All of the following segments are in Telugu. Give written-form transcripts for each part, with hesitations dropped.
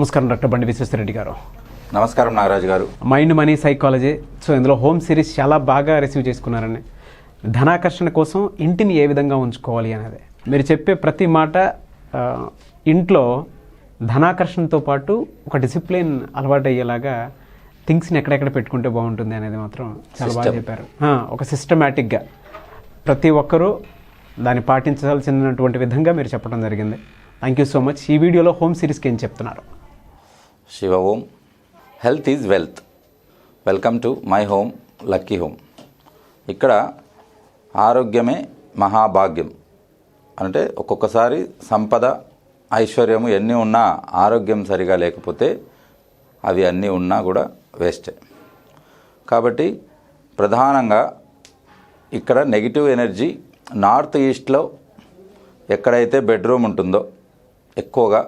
నమస్కారం డాక్టర్ బండి విశ్వేశ్వరరెడ్డి గారు. నమస్కారం నాగరాజు గారు. మైండ్ మనీ సైకాలజీ, సో ఇందులో హోమ్ సిరీస్ చాలా బాగా రిసీవ్ చేసుకున్నారండి. ధనాకర్షణ కోసం ఇంటిని ఏ విధంగా ఉంచుకోవాలి అనేది మీరు చెప్పే ప్రతి మాట ఇంట్లో ధనాకర్షణతో పాటు ఒక డిసిప్లిన్ అలవాటు అయ్యేలాగా థింగ్స్ని ఎక్కడెక్కడ పెట్టుకుంటే బాగుంటుంది అనేది మాత్రం చాలా బాగా చెప్పారు. ఒక సిస్టమేటిక్గా ప్రతి ఒక్కరూ దాన్ని పాటించాల్సినటువంటి విధంగా మీరు చెప్పడం జరిగింది. Thank you so much. ఈ వీడియోలో హోమ్ సిరీస్కి ఏం చెప్తున్నారు? Shiva Om. Health is wealth. Welcome to my home lucky home. ఇక్కడ ఆరోగ్యమే మహాభాగ్యం అంటే ఒక్కొక్కసారి సంపద ఐశ్వర్యము ఎన్ని ఉన్నా ఆరోగ్యం సరిగా లేకపోతే అవి అన్నీ ఉన్నా కూడా వేస్టే. కాబట్టి ప్రధానంగా ఇక్కడ నెగిటివ్ ఎనర్జీ నార్త్ ఈస్ట్లో ఎక్కడైతే బెడ్రూమ్ ఉంటుందో ఎక్కువగా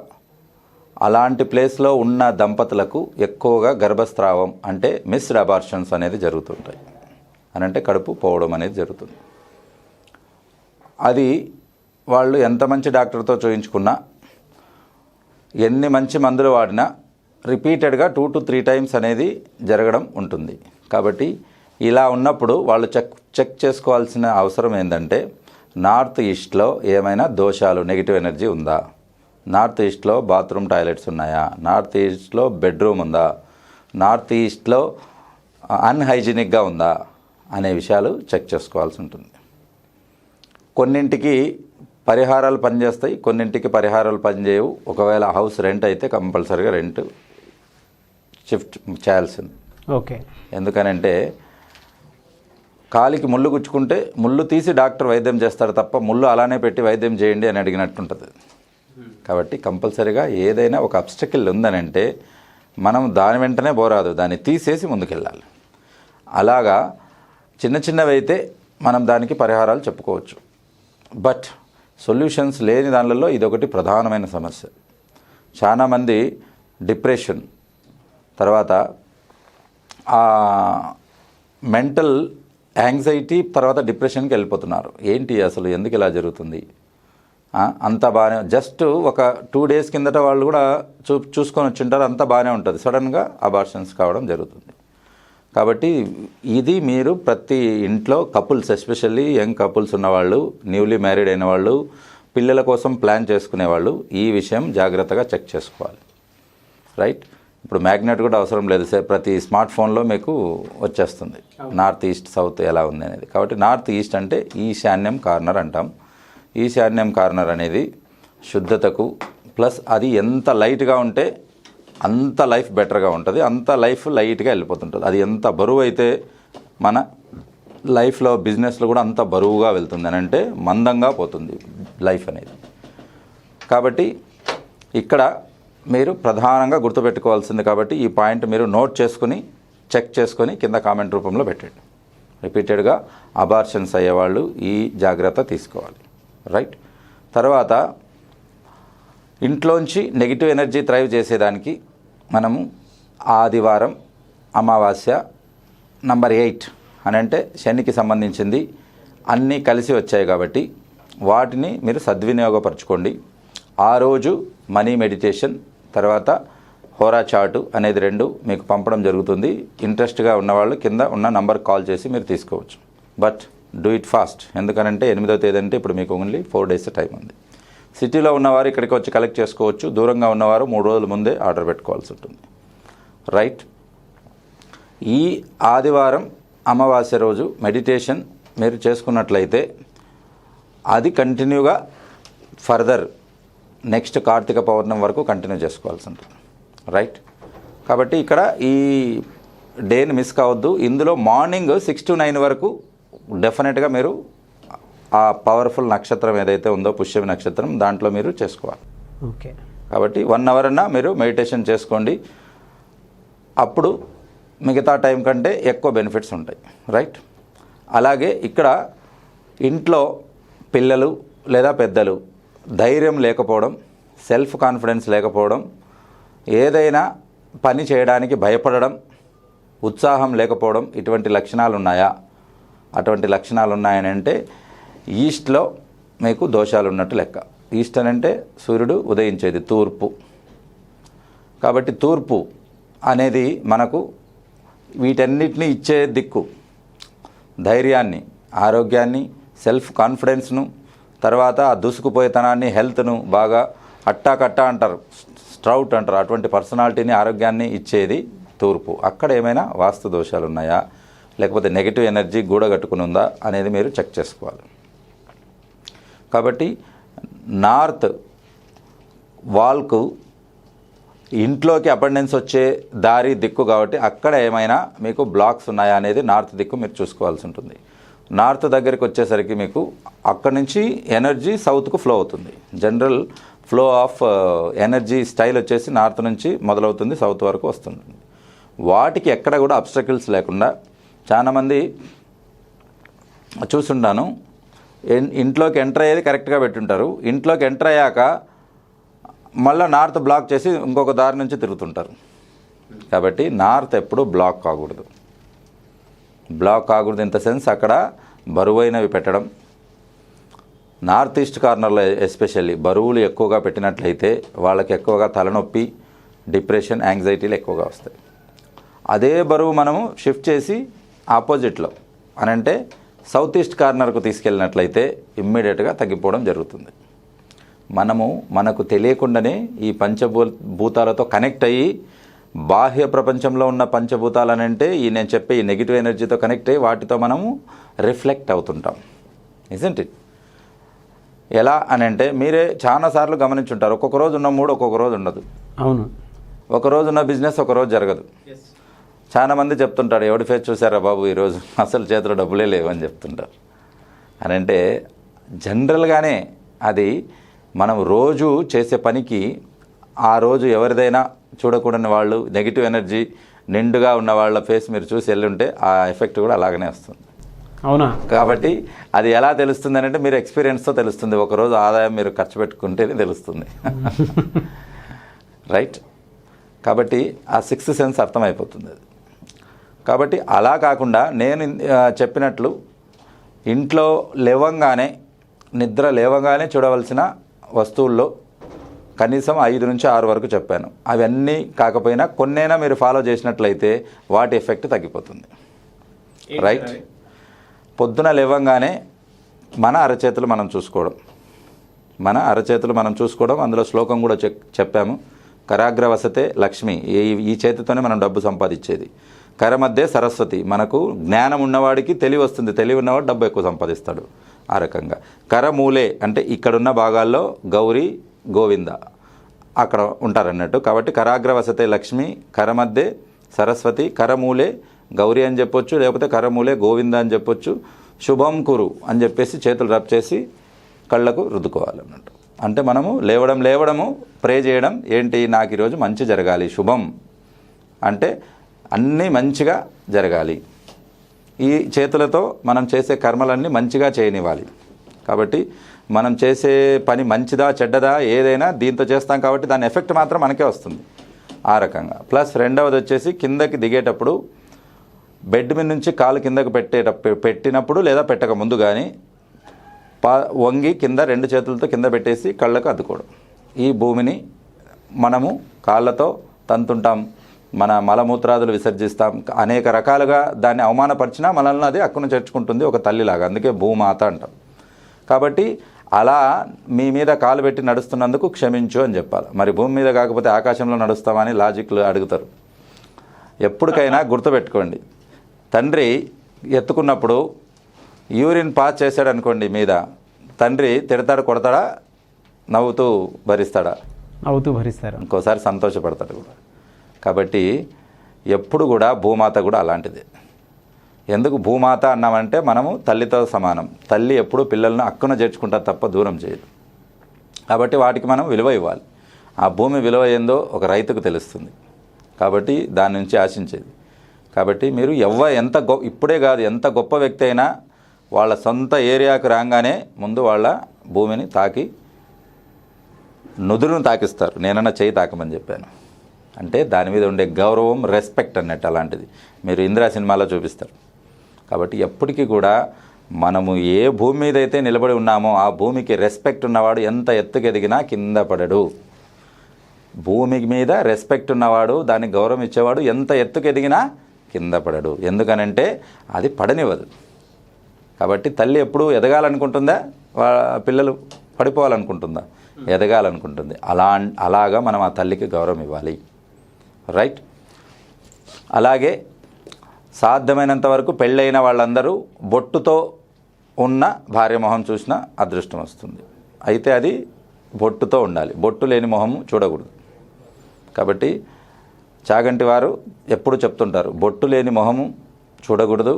అలాంటి ప్లేస్లో ఉన్న దంపతులకు ఎక్కువగా గర్భస్రావం అంటే మిస్డ్ అబార్షన్స్ అనేది జరుగుతుంటాయి. అని అంటే కడుపు పోవడం అనేది జరుగుతుంది. అది వాళ్ళు ఎంత మంచి డాక్టర్తో చూయించుకున్నా ఎన్ని మంచి మందులు వాడినా రిపీటెడ్గా 2 to 3 times అనేది జరగడం ఉంటుంది. కాబట్టి ఇలా ఉన్నప్పుడు వాళ్ళు చెక్ చేసుకోవాల్సిన అవసరం ఏంటంటే నార్త్ ఈస్ట్లో ఏమైనా దోషాలు నెగిటివ్ ఎనర్జీ ఉందా, నార్త్ ఈస్ట్లో బాత్రూమ్ టాయిలెట్స్ ఉన్నాయా, నార్త్ ఈస్ట్లో బెడ్రూమ్ ఉందా, నార్త్ ఈస్ట్లో అన్హైజీనిక్గా ఉందా అనే విషయాలు చెక్ చేసుకోవాల్సి ఉంటుంది. కొన్నింటికి పరిహారాలు పనిచేస్తాయి, కొన్నింటికి పరిహారాలు పనిచేయవు. ఒకవేళ హౌస్ రెంట్ అయితే కంపల్సరీగా రెంట్ షిఫ్ట్ చేయాల్సింది. ఓకే. ఎందుకనంటే కాలికి ముళ్ళు గుచ్చుకుంటే ముళ్ళు తీసి డాక్టర్ వైద్యం చేస్తాడు తప్ప ముళ్ళు అలానే పెట్టి వైద్యం చేయండి అని అడిగినట్టుంటుంది. కాబట్టి కంపల్సరీగా ఏదైనా ఒక అబ్స్టకిల్ ఉందనంటే మనం దాని వెంటనే పోరాదు, దాన్ని తీసేసి ముందుకెళ్ళాలి. అలాగా చిన్న చిన్నవి అయితే మనం దానికి పరిహారాలు చెప్పుకోవచ్చు. బట్ సొల్యూషన్స్ లేని దానిలలో ఇదొకటి ప్రధానమైన సమస్య. చాలామంది డిప్రెషన్ తర్వాత మెంటల్ యాంగ్జైటీ తర్వాత డిప్రెషన్కి వెళ్ళిపోతున్నారు. ఏంటి అసలు ఎందుకు ఇలా జరుగుతుంది? అంత బాగానే జస్ట్ ఒక 2 days కిందట వాళ్ళు కూడా చూసుకొని వచ్చింటారు, అంతా బాగానే ఉంటుంది. సడన్గా అబార్షన్స్ కావడం జరుగుతుంది. కాబట్టి ఇది మీరు ప్రతి ఇంట్లో కపుల్స్, ఎస్పెషల్లీ యంగ్ కపుల్స్ ఉన్నవాళ్ళు, న్యూలీ మ్యారీడ్ అయిన వాళ్ళు, పిల్లల కోసం ప్లాన్ చేసుకునేవాళ్ళు ఈ విషయం జాగ్రత్తగా చెక్ చేసుకోవాలి. రైట్. ఇప్పుడు మ్యాగ్నెట్ కూడా అవసరం లేదు, ప్రతి స్మార్ట్ ఫోన్లో మీకు వచ్చేస్తుంది నార్త్ ఈస్ట్ సౌత్ ఎలా ఉంది అనేది. కాబట్టి నార్త్ ఈస్ట్ అంటే ఈశాన్యం కార్నర్ అంటాం. ఈశాన్యం కార్నర్ అనేది శుద్ధతకు ప్లస్ అది ఎంత లైట్గా ఉంటే అంత లైఫ్ బెటర్గా ఉంటుంది, అంత లైఫ్ లైట్గా వెళ్ళిపోతుంటుంది. అది ఎంత బరువు అయితే మన లైఫ్లో బిజినెస్లో కూడా అంత బరువుగా వెళ్తుంది అని అంటే మందంగా పోతుంది లైఫ్ అనేది. కాబట్టి ఇక్కడ మీరు ప్రధానంగా గుర్తుపెట్టుకోవాల్సింది. కాబట్టి ఈ పాయింట్ మీరు నోట్ చేసుకుని చెక్ చేసుకొని కింద కామెంట్ రూపంలో పెట్టండి. రిపీటెడ్గా అబార్షన్స్ అయ్యేవాళ్ళు ఈ జాగ్రత్త తీసుకోవాలి. రైట్. తర్వాత ఇంట్లోంచి నెగిటివ్ ఎనర్జీ థ్రైవ్ చేసేదానికి మనము ఆదివారం అమావాస్య నంబర్ 8 అని అంటే శనికి సంబంధించింది అన్నీ కలిసి వచ్చాయి కాబట్టి వాటిని మీరు సద్వినియోగపరచుకోండి. ఆ రోజు మనీ మెడిటేషన్ తర్వాత హోరా చార్టు అనేది 2 మీకు పంపడం జరుగుతుంది. ఇంట్రెస్ట్గా ఉన్నవాళ్ళు కింద ఉన్న నంబర్ కాల్ చేసి మీరు తీసుకోవచ్చు. But do it fast. ఎందుకనంటే 8వ తేదీ అంటే ఇప్పుడు మీకు ఓన్లీ 4 days టైం ఉంది. సిటీలో ఉన్నవారు ఇక్కడికి వచ్చి కలెక్ట్ చేసుకోవచ్చు. దూరంగా ఉన్నవారు 3 రోజుల ముందే ఆర్డర్ పెట్టుకోవాల్సి ఉంటుంది. రైట్. ఈ ఆదివారం అమావాస్య రోజు మెడిటేషన్ మీరు చేసుకున్నట్లయితే అది కంటిన్యూగా ఫర్దర్ నెక్స్ట్ కార్తీక పౌర్ణమి వరకు కంటిన్యూ చేసుకోవాల్సి ఉంటుంది. రైట్. కాబట్టి ఇక్కడ ఈ డేని మిస్ కావద్దు. ఇందులో మార్నింగ్ 6 to 9 వరకు డెఫినెట్గా మీరు ఆ పవర్ఫుల్ నక్షత్రం ఏదైతే ఉందో పుష్యమి నక్షత్రం దాంట్లో మీరు చేసుకోవాలి. ఓకే. కాబట్టి 1 hour అన్నా మీరు మెడిటేషన్ చేసుకోండి. అప్పుడు మిగతా టైం కంటే ఎక్కువ బెనిఫిట్స్ ఉంటాయి. రైట్. అలాగే ఇక్కడ ఇంట్లో పిల్లలు లేదా పెద్దలు ధైర్యం లేకపోవడం, సెల్ఫ్ కాన్ఫిడెన్స్ లేకపోవడం, ఏదైనా పని చేయడానికి భయపడడం, ఉత్సాహం లేకపోవడం ఇటువంటి లక్షణాలు ఉన్నాయా? అటువంటి లక్షణాలు ఉన్నాయని అంటే ఈస్ట్లో మీకు దోషాలు ఉన్నట్టు లెక్క. ఈస్ట్ అని అంటే సూర్యుడు ఉదయించేది తూర్పు. కాబట్టి తూర్పు అనేది మనకు వీటన్నిటిని ఇచ్చే దిక్కు. ధైర్యాన్ని, ఆరోగ్యాన్ని, సెల్ఫ్ కాన్ఫిడెన్స్ను, తర్వాత ఆ దూసుకుపోయేతనాన్ని, హెల్త్ను బాగా అట్టాకట్టా అంటారు, స్ట్రౌట్ అంటారు, అటువంటి పర్సనాలిటీని, ఆరోగ్యాన్ని ఇచ్చేది తూర్పు. అక్కడ ఏమైనా వాస్తు దోషాలు ఉన్నాయా, లేకపోతే నెగిటివ్ ఎనర్జీ గూడగట్టుకుని ఉందా అనేది మీరు చెక్ చేసుకోవాలి. కాబట్టి నార్త్ వాల్కు ఇంట్లోకి అపెండెన్స్ వచ్చే దారి దిక్కు, కాబట్టి అక్కడ ఏమైనా మీకు బ్లాక్స్ ఉన్నాయా అనేది నార్త్ దిక్కు మీరు చూసుకోవాల్సి ఉంటుంది. నార్త్ దగ్గరికి వచ్చేసరికి మీకు అక్కడి నుంచి ఎనర్జీ సౌత్కు ఫ్లో అవుతుంది. General flow of energy style వచ్చేసి నార్త్ నుంచి మొదలవుతుంది, సౌత్ వరకు వస్తుంది. వాటికి ఎక్కడ కూడా అబ్స్ట్రకిల్స్ లేకుండా చాలామంది చూస్తుంటాను, ఇంట్లోకి ఎంటర్ అయ్యేది కరెక్ట్గా పెట్టుంటారు, ఇంట్లోకి ఎంటర్ అయ్యాక మళ్ళీ నార్త్ బ్లాక్ చేసి ఇంకొక దారి నుంచి తిరుగుతుంటారు. కాబట్టి నార్త్ ఎప్పుడు బ్లాక్ కాకూడదు. బ్లాక్ కాకూడదు ఇన్ ద సెన్స్ అక్కడ బరువైనవి పెట్టడం. నార్త్ ఈస్ట్ కార్నర్లో ఎస్పెషల్లీ బరువులు ఎక్కువగా పెట్టినట్లయితే వాళ్ళకి ఎక్కువగా తలనొప్పి, డిప్రెషన్, యాంగ్జైటీలు ఎక్కువగా వస్తాయి. అదే బరువు మనము షిఫ్ట్ చేసి ఆపోజిట్లో అని అంటే సౌత్ ఈస్ట్ కార్నర్కు తీసుకెళ్ళినట్లయితే ఇమ్మీడియట్గా తగ్గిపోవడం జరుగుతుంది. మనకు తెలియకుండానే ఈ పంచభూతాలతో కనెక్ట్ అయ్యి బాహ్య ప్రపంచంలో ఉన్న పంచభూతాలని అంటే నేను చెప్పే ఈ నెగిటివ్ ఎనర్జీతో కనెక్ట్ అయ్యి వాటితో మనము రిఫ్లెక్ట్ అవుతుంటాం. Isn't it? ఎలా అని అంటే మీరే చాలాసార్లు గమనించుంటారు, ఒక్కొక్క రోజు ఉన్న మూడు ఒక్కొక్క రోజు ఉండదు. అవును. ఒక రోజు ఉన్న బిజినెస్ ఒక రోజు జరగదు. చాలామంది చెప్తుంటారు, ఎవడి ఫేస్ చూసారా బాబు ఈరోజు అసలు చేతిలో డబ్బులే లేవు అని చెప్తుంటారు. అని అంటే జనరల్గానే అది మనం రోజు చేసే పనికి ఆ రోజు ఎవరిదైనా చూడకూడని వాళ్ళు, నెగిటివ్ ఎనర్జీ నిండుగా ఉన్న వాళ్ళ ఫేస్ మీరు చూసి వెళ్ళుంటే ఆ ఎఫెక్ట్ కూడా అలాగనే వస్తుంది. అవునా? కాబట్టి అది ఎలా తెలుస్తుంది అంటే మీరు ఎక్స్పీరియన్స్తో తెలుస్తుంది. ఒకరోజు ఆదాయం మీరు ఖర్చు పెట్టుకుంటేనే తెలుస్తుంది. రైట్? కాబట్టి ఆ సిక్స్త్ సెన్స్ అర్థమైపోతుంది అది. కాబట్టి అలా కాకుండా నేను చెప్పినట్లు ఇంట్లో లేవంగానే, నిద్ర లేవగానే చూడవలసిన వస్తువుల్లో కనీసం 5 నుంచి 6 వరకు చెప్పాను. అవన్నీ కాకపోయినా కొన్నైనా మీరు ఫాలో చేసినట్లయితే వాటి ఎఫెక్ట్ తగ్గిపోతుంది. రైట్? పొద్దున లేవంగానే మన అరచేతులు మనం చూసుకోవడం, అందులో శ్లోకం కూడా చెప్పాము. కరాగ్ర వసతే లక్ష్మి, ఈ చేతితోనే మనం డబ్బు సంపాదించేది. కర మధ్య సరస్వతి, మనకు జ్ఞానం ఉన్నవాడికి తెలివి వస్తుంది, తెలివి ఉన్నవాడు డబ్బు ఎక్కువ సంపాదిస్తాడు. ఆ రకంగా కరమూలే అంటే ఇక్కడున్న భాగాల్లో గౌరీ, గోవింద అక్కడ ఉంటారన్నట్టు. కాబట్టి కరాగ్ర వసతే లక్ష్మి, కర మధ్య సరస్వతి, కరమూలే గౌరీ అని చెప్పొచ్చు, లేకపోతే కరమూలే గోవింద అని చెప్పొచ్చు. శుభం కురు అని చెప్పేసి చేతులు రబ్ చేసి కళ్ళకు రుద్దుకోవాలన్నట్టు. అంటే మనము లేవడము ప్రే చేయడం ఏంటి, నాకు ఈరోజు మంచి జరగాలి. శుభం అంటే అన్నీ మంచిగా జరగాలి. ఈ చేతులతో మనం చేసే కర్మలన్నీ మంచిగా చేయనివ్వాలి. కాబట్టి మనం చేసే పని మంచిదా చెడ్డదా ఏదైనా దీంతో చేస్తాం కాబట్టి దాని ఎఫెక్ట్ మాత్రం మనకే వస్తుంది. ఆ రకంగా. ప్లస్ రెండవది వచ్చేసి కిందకి దిగేటప్పుడు బెడ్ మీద నుంచి కాలు కిందకు పెట్టినప్పుడు లేదా పెట్టక ముందు కానీ వంగి కింద 2 చేతులతో కింద పెట్టేసి కళ్ళకు అద్దుకోవడం. ఈ భూమిని మనము కాళ్ళతో తంతుంటాం, మన మలమూత్రాదులు విసర్జిస్తాం, అనేక రకాలుగా దాన్ని అవమానపరిచినా మనల్ని అది అక్కును చేర్చుకుంటుంది ఒక తల్లిలాగా. అందుకే భూమాత అంటాం. కాబట్టి అలా మీ మీద కాలు పెట్టి నడుస్తున్నందుకు క్షమించు అని చెప్పాలి. మరి భూమి మీద కాకపోతే ఆకాశంలో నడుస్తామని లాజిక్లు అడుగుతారు. ఎప్పటికైనా గుర్తుపెట్టుకోండి, తండ్రి ఎత్తుకున్నప్పుడు యూరిన్ పాస్ చేశాడు అనుకోండి మీద, తండ్రి తిడతాడు, కొడతాడా, నవ్వుతూ భరిస్తాడా? నవ్వుతూ భరిస్తారు. ఇంకోసారి సంతోషపడతాడు కూడా. కాబట్టి ఎప్పుడు కూడా భూమాత కూడా అలాంటిదే. ఎందుకు భూమాత అన్నామంటే మనము తల్లితో సమానం. తల్లి ఎప్పుడు పిల్లలను అక్కున చేర్చుకుంటారు తప్ప దూరం చేయదు. కాబట్టి వాటికి మనం విలువ ఇవ్వాలి. ఆ భూమి విలువ ఏందో ఒక రైతుకు తెలుస్తుంది. కాబట్టి దాని నుంచి ఆశించేది. కాబట్టి మీరు ఇప్పుడే కాదు, ఎంత గొప్ప వ్యక్తి అయినా వాళ్ళ సొంత ఏరియాకు రాగానే ముందు వాళ్ళ భూమిని తాకి నుదురును తాకిస్తారు. నేనన్నా చేయి తాకమని చెప్పాను. అంటే దాని మీద ఉండే గౌరవం, రెస్పెక్ట్ అన్నట్టు అలాంటిది మీరు ఇందిరా సినిమాలో చూపిస్తారు. కాబట్టి ఎప్పటికీ కూడా మనము ఏ భూమి మీద అయితే నిలబడి ఉన్నామో ఆ భూమికి రెస్పెక్ట్ ఉన్నవాడు ఎంత ఎత్తుకు ఎదిగినా కింద పడడు. భూమి మీద రెస్పెక్ట్ ఉన్నవాడు, దానికి గౌరవం ఇచ్చేవాడు ఎంత ఎత్తుకు ఎదిగినా కింద పడడు. ఎందుకనంటే అది పడనివ్వదు. కాబట్టి తల్లి ఎప్పుడు ఎదగాలనుకుంటుందా, పిల్లలు పడిపోవాలనుకుంటుందా? ఎదగాలనుకుంటుంది. అలాగా మనం ఆ తల్లికి గౌరవం ఇవ్వాలి. రైట్. అలాగే సాధ్యమైనంత వరకు పెళ్ళైన వాళ్ళందరూ బొట్టుతో ఉన్న భార్య మొహం చూసినా అదృష్టం వస్తుంది. అయితే అది బొట్టుతో ఉండాలి, బొట్టు లేని మొహము చూడకూడదు. కాబట్టి చాగంటి వారు ఎప్పుడు చెప్తుంటారు, బొట్టు లేని మొహము చూడకూడదు,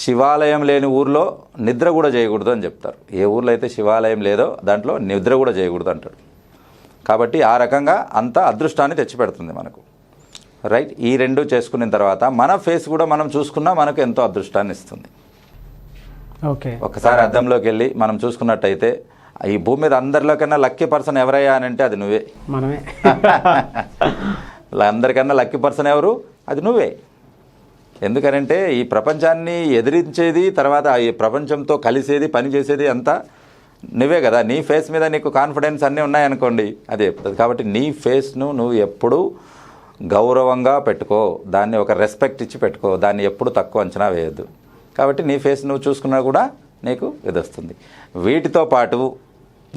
శివాలయం లేని ఊర్లో నిద్ర కూడా చేయకూడదు అని చెప్తారు. ఏ ఊర్లో అయితే శివాలయం లేదో దాంట్లో నిద్ర కూడా చేయకూడదు అంటాడు. కాబట్టి ఆ రకంగా అంత అదృష్టాన్ని తెచ్చిపెడుతుంది మనకు. రైట్. ఈ రెండు చేసుకున్న తర్వాత మన ఫేస్ కూడా మనం చూసుకున్నా మనకు ఎంతో అదృష్టాన్ని ఇస్తుంది. ఓకే. ఒకసారి అద్దంలోకి వెళ్ళి మనం చూసుకున్నట్టయితే ఈ భూమి మీద అందరిలోకన్నా లక్కీ పర్సన్ ఎవరయ్యా అని అంటే అది నువ్వే. మనమే. అందరికన్నా లక్కీ పర్సన్ ఎవరు? అది నువ్వే. ఎందుకనంటే ఈ ప్రపంచాన్ని ఎదిరించేది, తర్వాత ఈ ప్రపంచంతో కలిసేది, పని చేసేది అంతా నువ్వే కదా. నీ ఫేస్ మీద నీకు కాన్ఫిడెన్స్ అన్నీ ఉన్నాయనుకోండి, అది చెప్తుంది. కాబట్టి నీ ఫేస్ను నువ్వు ఎప్పుడూ గౌరవంగా పెట్టుకో, దాన్ని ఒక రెస్పెక్ట్ ఇచ్చి పెట్టుకో, దాన్ని ఎప్పుడు తక్కువ అంచనా వేయద్దు. కాబట్టి నీ ఫేస్ నువ్వు చూసుకున్నా కూడా నీకు ఇది వస్తుంది. వీటితో పాటు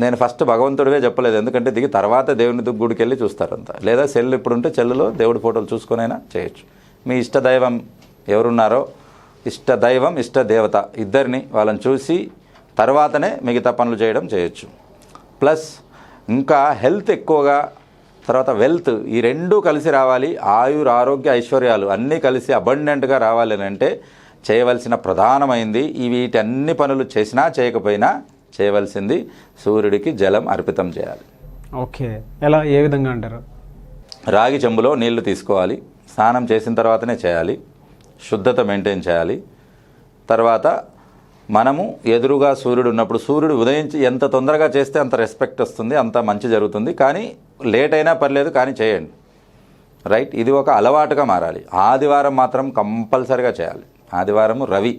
నేను ఫస్ట్ భగవంతుడివే చెప్పలేదు, ఎందుకంటే దిగి తర్వాత దేవుని గుడికి వెళ్ళి చూస్తారంతా. లేదా సెల్ ఇప్పుడు ఉంటే సెల్లులో దేవుడి ఫోటోలు చూసుకునైనా చేయొచ్చు. మీ ఇష్టదైవం ఎవరున్నారో, ఇష్టదైవం ఇష్టదేవత ఇద్దరిని వాళ్ళని చూసి తర్వాతనే మిగతా పనులు చేయడం చేయొచ్చు. ప్లస్ ఇంకా హెల్త్ ఎక్కువగా, తర్వాత వెల్త్, ఈ రెండూ కలిసి రావాలి. ఆయుర్ ఆరోగ్య ఐశ్వర్యాలు అన్నీ కలిసి అబండెంట్గా రావాలి అని అంటే చేయవలసిన ప్రధానమైంది వీటన్ని పనులు చేసినా చేయకపోయినా చేయవలసింది సూర్యుడికి జలం అర్పితం చేయాలి. ఓకే. ఎలా, ఏ విధంగా అంటారు? రాగి చెంబులో నీళ్లు తీసుకోవాలి, స్నానం చేసిన తర్వాతనే చేయాలి, శుద్ధత మెయింటైన్ చేయాలి. తర్వాత మనము ఎదురుగా సూర్యుడు ఉన్నప్పుడు, సూర్యుడు ఉదయించి ఎంత తొందరగా చేస్తే అంత రెస్పెక్ట్ వస్తుంది, అంత మంచి జరుగుతుంది. కానీ లేట్ అయినా పర్లేదు, కానీ చేయండి. రైట్. ఇది ఒక అలవాటుగా మారాలి. ఆదివారం మాత్రం కంపల్సరిగా చేయాలి. ఆదివారము రవి,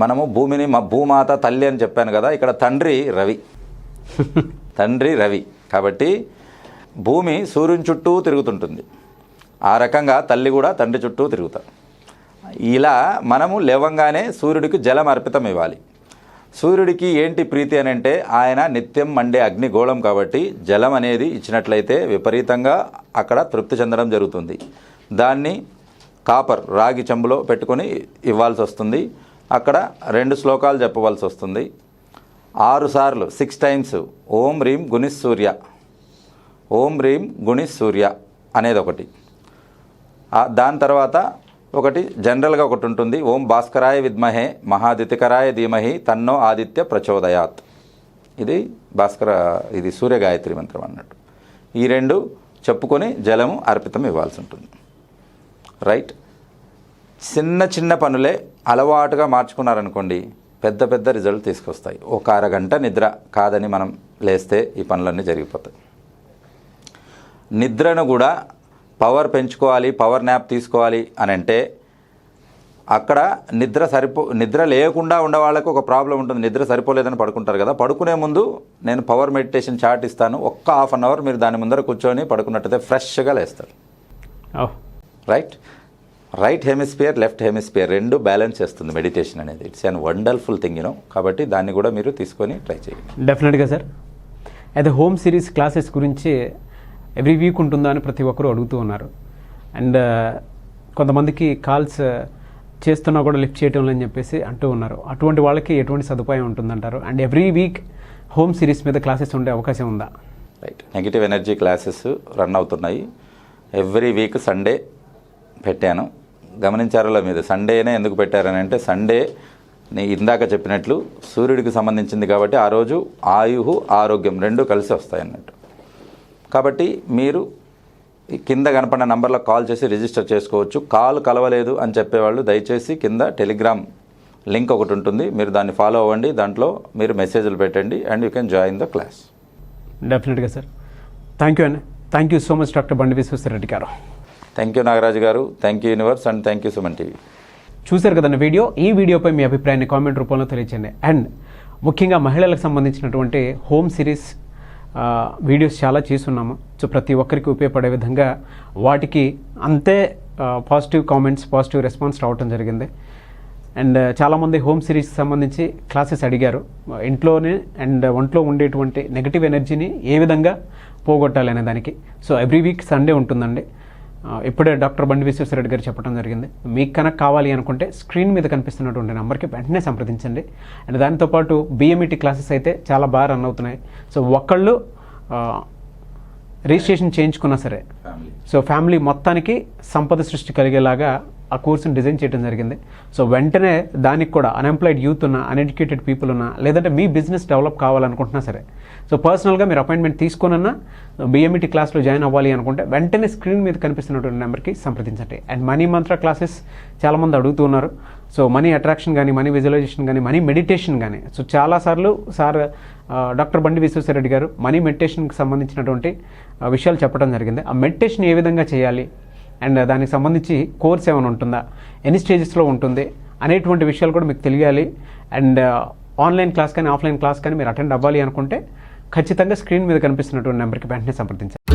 మనము భూమిని భూమాత తల్లి అని చెప్పాను కదా, ఇక్కడ తండ్రి రవి. తండ్రి రవి. కాబట్టి భూమి సూర్యుని చుట్టూ తిరుగుతుంటుంది. ఆ రకంగా తల్లి కూడా తండ్రి చుట్టూ తిరుగుతారు. ఇలా మనము లేవంగానే సూర్యుడికి జలం అర్పితం ఇవ్వాలి. సూర్యుడికి ఏంటి ప్రీతి అని అంటే, ఆయన నిత్యం మండే అగ్నిగోళం కాబట్టి జలం అనేది ఇచ్చినట్లయితే విపరీతంగా అక్కడ తృప్తి చెందడం జరుగుతుంది. దాన్ని కాపర్ రాగి చెంబులో పెట్టుకొని ఇవ్వాల్సి వస్తుంది. అక్కడ 2 శ్లోకాలు చెప్పవలసి వస్తుంది. 6 సార్లు 6 టైమ్స్ ఓం హ్రీం గుణిస్ సూర్య, ఓం హ్రీం గుణిస్ సూర్య అనేది ఒకటి. దాని తర్వాత ఒకటి జనరల్గా ఒకటి ఉంటుంది, ఓం భాస్కరాయ విద్మహే మహాదితికరాయ ధీమహి తన్నో ఆదిత్య ప్రచోదయాత్. ఇది సూర్య గాయత్రి మంత్రం అన్నట్టు. ఈ 2 చెప్పుకొని జలము అర్పితం ఇవ్వాల్సి ఉంటుంది. రైట్. చిన్న చిన్న పనులే అలవాటుగా మార్చుకున్నారనుకోండి, పెద్ద పెద్ద రిజల్ట్ తీసుకొస్తాయి. ఒక అరగంట నిద్ర కాదని మనం లేస్తే ఈ పనులన్నీ జరిగిపోతాయి. నిద్రను కూడా పవర్ పెంచుకోవాలి, పవర్ న్యాప్ తీసుకోవాలి అని అంటే అక్కడ నిద్ర లేకుండా ఉండే వాళ్ళకు ఒక ప్రాబ్లం ఉంటుంది. నిద్ర సరిపోలేదని పడుకుంటారు కదా, పడుకునే ముందు నేను పవర్ మెడిటేషన్ చార్ట్ ఇస్తాను. ఒక్క ½ అన్ అవర్ మీరు దాని ముందర కూర్చొని పడుకున్నట్టయితే ఫ్రెష్గా లేస్తారు. Right hemisphere left hemisphere 2 balance చేస్తుంది మెడిటేషన్ అనేది. ఇట్స్ అన్ వండర్ఫుల్ థింగ్ కాబట్టి దాన్ని కూడా మీరు తీసుకొని ట్రై చేయండి. డెఫినెట్గా సార్. అయితే హోమ్ సిరీస్ క్లాసెస్ గురించి ఎవ్రీ వీక్ ఉంటుందా అని ప్రతి ఒక్కరూ అడుగుతూ ఉన్నారు. అండ్ కొంతమందికి కాల్స్ చేస్తున్నా కూడా లిఫ్ట్ చేయటం అని చెప్పేసి అంటూ ఉన్నారు. అటువంటి వాళ్ళకి ఎటువంటి సదుపాయం ఉంటుందంటారు? And every week home series మీద క్లాసెస్ ఉండే అవకాశం ఉందా? Right. Negative energy classes run అవుతున్నాయి. ఎవ్రీ వీక్ సండే పెట్టాను. గమనించారో మీద సండేనే ఎందుకు పెట్టారని అంటే, సండే ఇందాక చెప్పినట్లు సూర్యుడికి సంబంధించింది కాబట్టి ఆ రోజు ఆయుహు ఆరోగ్యం 2 కలిసి వస్తాయి అన్నట్టు. కాబట్టి మీరు కింద కనపడిన నంబర్లో కాల్ చేసి రిజిస్టర్ చేసుకోవచ్చు. కాల్ కలవలేదు అని చెప్పేవాళ్ళు దయచేసి కింద టెలిగ్రామ్ లింక్ ఒకటి ఉంటుంది, మీరు దాన్ని ఫాలో అవ్వండి. దాంట్లో మీరు మెసేజ్లు పెట్టండి and you can join the class. డెఫినెట్గా సార్. థ్యాంక్ యూ అండి. Thank you so much doctor బండి విశ్వేశ్వరరెడ్డి గారు. థ్యాంక్ యూ నాగరాజు గారు. Thank you universe and thank you Suman TV. చూశారు కదండి వీడియో. ఈ వీడియోపై మీ అభిప్రాయాన్ని కామెంట్ రూపంలో తెలియచేయండి. అండ్ ముఖ్యంగా మహిళలకు సంబంధించినటువంటి హోమ్ సిరీస్ వీడియోస్ చాలా చేస్తున్నాము. సో ప్రతి ఒక్కరికి ఉపయోగపడే విధంగా వాటికి అంతే పాజిటివ్ కామెంట్స్, పాజిటివ్ రెస్పాన్స్ రావటం జరిగింది. అండ్ చాలామంది హోమ్ సిరీస్కి సంబంధించి క్లాసెస్ అడిగారు. ఇంట్లోనే అండ్ ఒంట్లో ఉండేటువంటి నెగిటివ్ ఎనర్జీని ఏ విధంగా పోగొట్టాలి అనే దానికి. సో ఎవ్రీ వీక్ సండే ఉంటుందండి. ఇప్పుడే డాక్టర్ బండి విశ్వేశ్వరరెడ్డి గారు చెప్పడం జరిగింది. మీకు కనుక కావాలి అనుకుంటే స్క్రీన్ మీద కనిపిస్తున్నటువంటి నెంబర్కి వెంటనే సంప్రదించండి. అండ్ దాంతోపాటు బిఎంఈటీ క్లాసెస్ అయితే చాలా బాగా రన్ అవుతున్నాయి. సో ఒక్కళ్ళు రిజిస్ట్రేషన్ చేయించుకున్నా సరే, సో ఫ్యామిలీ మొత్తానికి సంపద సృష్టి కలిగేలాగా ఆ కోర్సుని డిజైన్ చేయడం జరిగింది. సో వెంటనే దానికి కూడా అన్ఎంప్లాయిడ్ యూత్ ఉన్నా, అన్ఎడ్యుకేటెడ్ పీపుల్ ఉన్నా, లేదంటే మీ బిజినెస్ డెవలప్ కావాలనుకుంటున్నా సరే, సో పర్సనల్గా మీరు అపాయింట్మెంట్ తీసుకున్నా బిఎంఈటీ క్లాస్లో జాయిన్ అవ్వాలి అనుకుంటే వెంటనే స్క్రీన్ మీద కనిపిస్తున్నటువంటి నెంబర్కి సంప్రదించండి. అండ్ మనీ మంత్ర క్లాసెస్ చాలామంది అడుగుతున్నారు. సో మనీ అట్రాక్షన్ కానీ, మనీ విజువలైజేషన్ కానీ, మనీ మెడిటేషన్ కానీ, సో చాలాసార్లు డాక్టర్ బండి విశ్వేశ్వరరెడ్డి గారు మనీ మెడిటేషన్కి సంబంధించినటువంటి విషయాలు చెప్పడం జరిగింది. ఆ మెడిటేషన్ ఏ విధంగా చేయాలి అండ్ దానికి సంబంధించి కోర్స్ ఏమైనా ఉంటుందా, ఎన్ని స్టేజెస్లో ఉంటుంది అనేటువంటి విషయాలు కూడా మీకు తెలియాలి. అండ్ ఆన్లైన్ క్లాస్ కానీ, ఆఫ్లైన్ క్లాస్ కానీ మీరు అటెండ్ అవ్వాలి అనుకుంటే ఖచ్చితంగా స్క్రీన్ మీద కనిపిస్తున్నటువంటి నెంబర్కి వెంటనే సంప్రదించాలి.